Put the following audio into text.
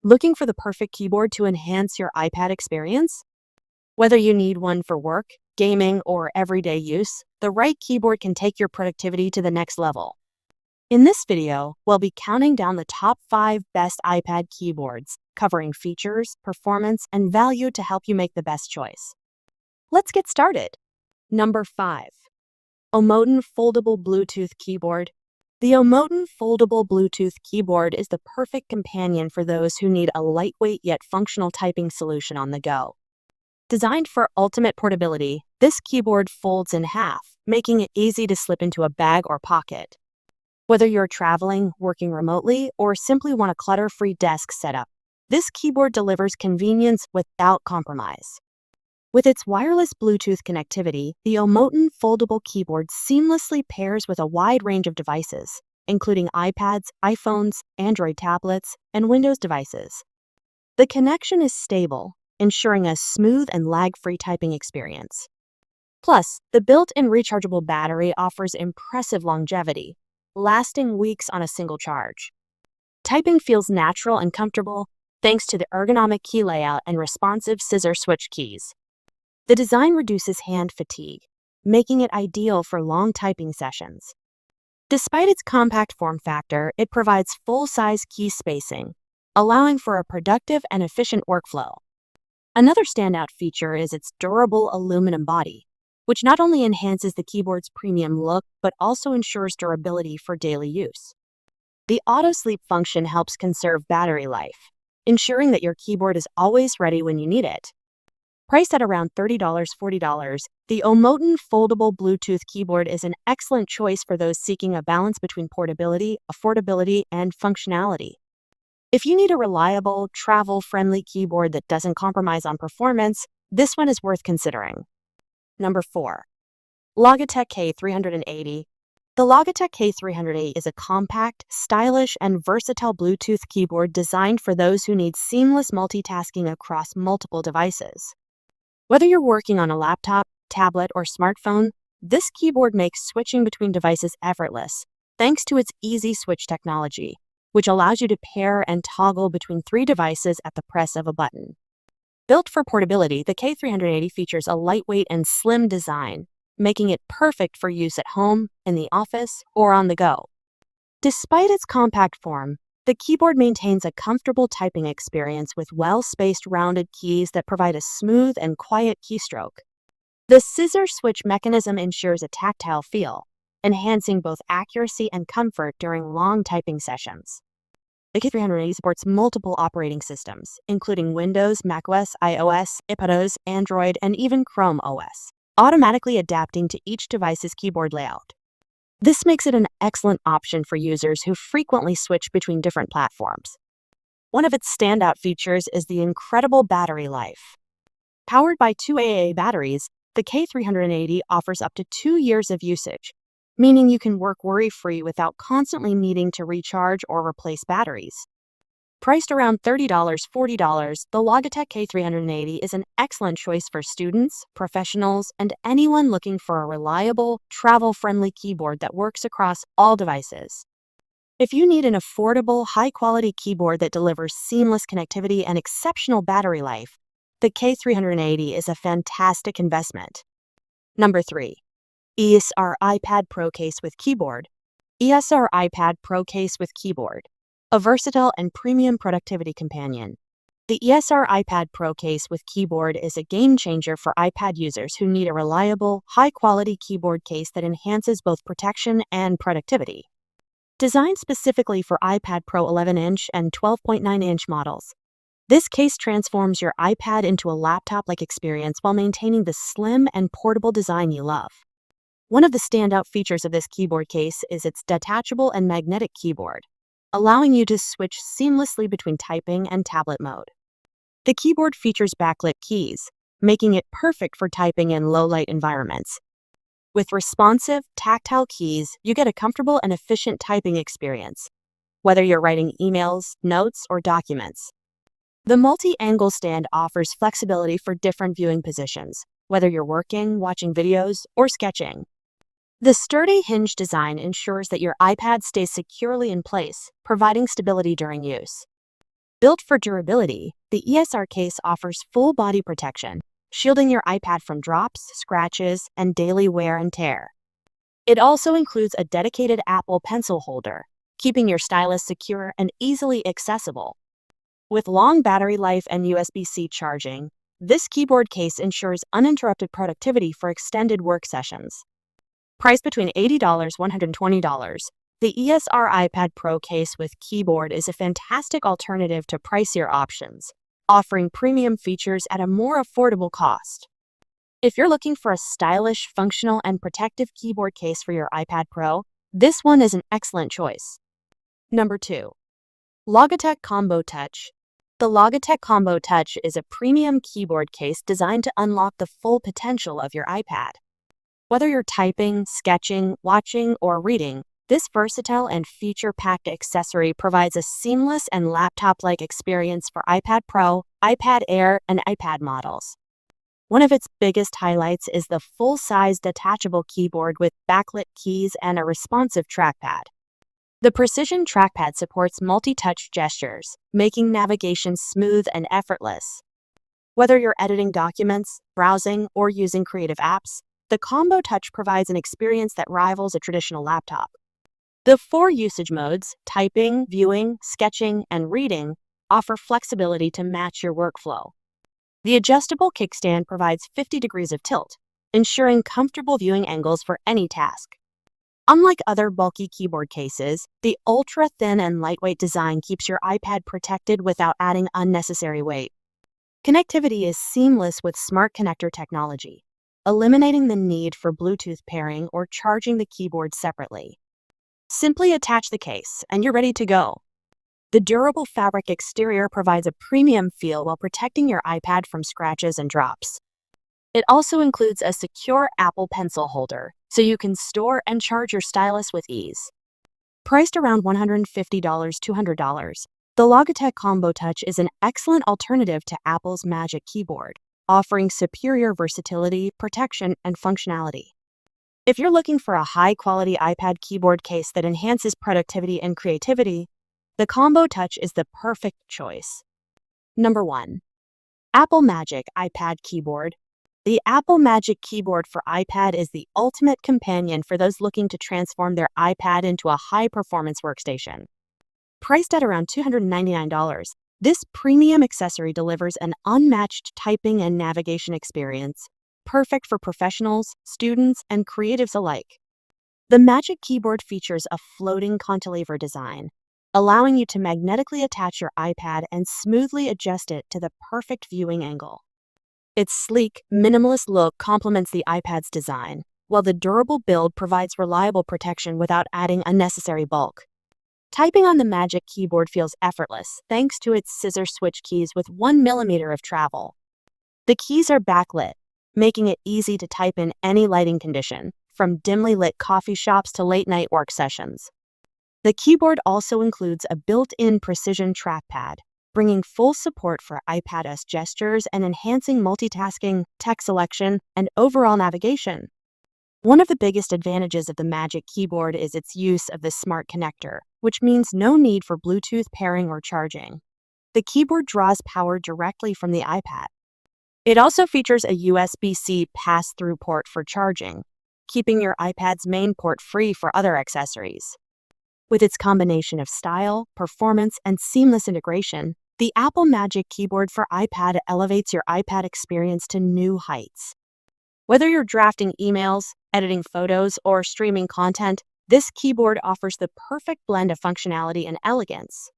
Looking for the perfect keyboard to enhance your iPad experience? Whether you need one for work, gaming, or everyday use, the right keyboard can take your productivity to the next level. In this video, we'll be counting down the top 5 best iPad keyboards, covering features, performance, and value to help you make the best choice. Let's get started. Number 5. Omoten Foldable Bluetooth Keyboard. The Omoten Foldable Bluetooth Keyboard is the perfect companion for those who need a lightweight yet functional typing solution on the go. Designed for ultimate portability, this keyboard folds in half, making it easy to slip into a bag or pocket. Whether you're traveling, working remotely, or simply want a clutter-free desk setup, this keyboard delivers convenience without compromise. With its wireless Bluetooth connectivity, the Omoten Foldable Keyboard seamlessly pairs with a wide range of devices, including iPads, iPhones, Android tablets, and Windows devices. The connection is stable, ensuring a smooth and lag-free typing experience. Plus, the built-in rechargeable battery offers impressive longevity, lasting weeks on a single charge. Typing feels natural and comfortable thanks to the ergonomic key layout and responsive scissor switch keys. The design reduces hand fatigue, making it ideal for long typing sessions. Despite its compact form factor, it provides full-size key spacing, allowing for a productive and efficient workflow. Another standout feature is its durable aluminum body, which not only enhances the keyboard's premium look, but also ensures durability for daily use. The auto-sleep function helps conserve battery life, ensuring that your keyboard is always ready when you need it. Priced at around $30–40, the Omoten Foldable Bluetooth Keyboard is an excellent choice for those seeking a balance between portability, affordability, and functionality. If you need a reliable, travel-friendly keyboard that doesn't compromise on performance, this one is worth considering. Number 4. Logitech K380. The Logitech K380 is a compact, stylish, and versatile Bluetooth keyboard designed for those who need seamless multitasking across multiple devices. Whether you're working on a laptop, tablet, or smartphone, this keyboard makes switching between devices effortless, thanks to its easy switch technology, which allows you to pair and toggle between 3 devices at the press of a button. Built for portability, the K380 features a lightweight and slim design, making it perfect for use at home, in the office, or on the go. Despite its compact form, the keyboard maintains a comfortable typing experience with well-spaced rounded keys that provide a smooth and quiet keystroke. The scissor switch mechanism ensures a tactile feel, enhancing both accuracy and comfort during long typing sessions. The K380 supports multiple operating systems, including Windows, macOS, iOS, iPadOS, Android, and even Chrome OS, automatically adapting to each device's keyboard layout. This makes it an excellent option for users who frequently switch between different platforms. One of its standout features is the incredible battery life. Powered by 2 AA batteries, the K380 offers up to 2 years of usage, meaning you can work worry-free without constantly needing to recharge or replace batteries. Priced around $30–40, the Logitech K380 is an excellent choice for students, professionals, and anyone looking for a reliable, travel-friendly keyboard that works across all devices. If you need an affordable, high-quality keyboard that delivers seamless connectivity and exceptional battery life, the K380 is a fantastic investment. Number 3. ESR iPad Pro Case with Keyboard. ESR iPad Pro Case with Keyboard, a versatile and premium productivity companion. The ESR iPad Pro Case with Keyboard is a game-changer for iPad users who need a reliable, high-quality keyboard case that enhances both protection and productivity. Designed specifically for iPad Pro 11-inch and 12.9-inch models, this case transforms your iPad into a laptop-like experience while maintaining the slim and portable design you love. One of the standout features of this keyboard case is its detachable and magnetic keyboard, allowing you to switch seamlessly between typing and tablet mode. The keyboard features backlit keys, making it perfect for typing in low-light environments. With responsive, tactile keys, you get a comfortable and efficient typing experience, whether you're writing emails, notes, or documents. The multi-angle stand offers flexibility for different viewing positions, whether you're working, watching videos, or sketching. The sturdy hinge design ensures that your iPad stays securely in place, providing stability during use. Built for durability, the ESR case offers full body protection, shielding your iPad from drops, scratches, and daily wear and tear. It also includes a dedicated Apple Pencil holder, keeping your stylus secure and easily accessible. With long battery life and USB-C charging, this keyboard case ensures uninterrupted productivity for extended work sessions. Priced between $80 and $120, the ESR iPad Pro case with keyboard is a fantastic alternative to pricier options, offering premium features at a more affordable cost. If you're looking for a stylish, functional, and protective keyboard case for your iPad Pro, this one is an excellent choice. Number 2. Logitech Combo Touch. The Logitech Combo Touch is a premium keyboard case designed to unlock the full potential of your iPad. Whether you're typing, sketching, watching, or reading, this versatile and feature-packed accessory provides a seamless and laptop-like experience for iPad Pro, iPad Air, and iPad models. One of its biggest highlights is the full-size detachable keyboard with backlit keys and a responsive trackpad. The Precision trackpad supports multi-touch gestures, making navigation smooth and effortless. Whether you're editing documents, browsing, or using creative apps, the Combo Touch provides an experience that rivals a traditional laptop. The 4 usage modes, typing, viewing, sketching, and reading, offer flexibility to match your workflow. The adjustable kickstand provides 50 degrees of tilt, ensuring comfortable viewing angles for any task. Unlike other bulky keyboard cases, the ultra-thin and lightweight design keeps your iPad protected without adding unnecessary weight. Connectivity is seamless with smart connector technology, eliminating the need for Bluetooth pairing or charging the keyboard separately. Simply attach the case, and you're ready to go. The durable fabric exterior provides a premium feel while protecting your iPad from scratches and drops. It also includes a secure Apple Pencil holder, so you can store and charge your stylus with ease. Priced around $150–$200, the Logitech Combo Touch is an excellent alternative to Apple's Magic Keyboard, offering superior versatility, protection, and functionality. If you're looking for a high-quality iPad keyboard case that enhances productivity and creativity, the Combo Touch is the perfect choice. Number 1. Apple Magic iPad Keyboard. The Apple Magic Keyboard for iPad is the ultimate companion for those looking to transform their iPad into a high-performance workstation. Priced at around $299, this premium accessory delivers an unmatched typing and navigation experience, perfect for professionals, students, and creatives alike. The Magic Keyboard features a floating cantilever design, allowing you to magnetically attach your iPad and smoothly adjust it to the perfect viewing angle. Its sleek, minimalist look complements the iPad's design, while the durable build provides reliable protection without adding unnecessary bulk. Typing on the Magic Keyboard feels effortless thanks to its scissor switch keys with 1 millimeter of travel. The keys are backlit, making it easy to type in any lighting condition, from dimly lit coffee shops to late-night work sessions. The keyboard also includes a built-in Precision trackpad, bringing full support for iPadOS gestures and enhancing multitasking, text selection, and overall navigation. One of the biggest advantages of the Magic Keyboard is its use of the smart connector, which means no need for Bluetooth pairing or charging. The keyboard draws power directly from the iPad. It also features a USB-C pass-through port for charging, keeping your iPad's main port free for other accessories. With its combination of style, performance, and seamless integration, the Apple Magic Keyboard for iPad elevates your iPad experience to new heights. Whether you're drafting emails, editing photos, or streaming content, this keyboard offers the perfect blend of functionality and elegance.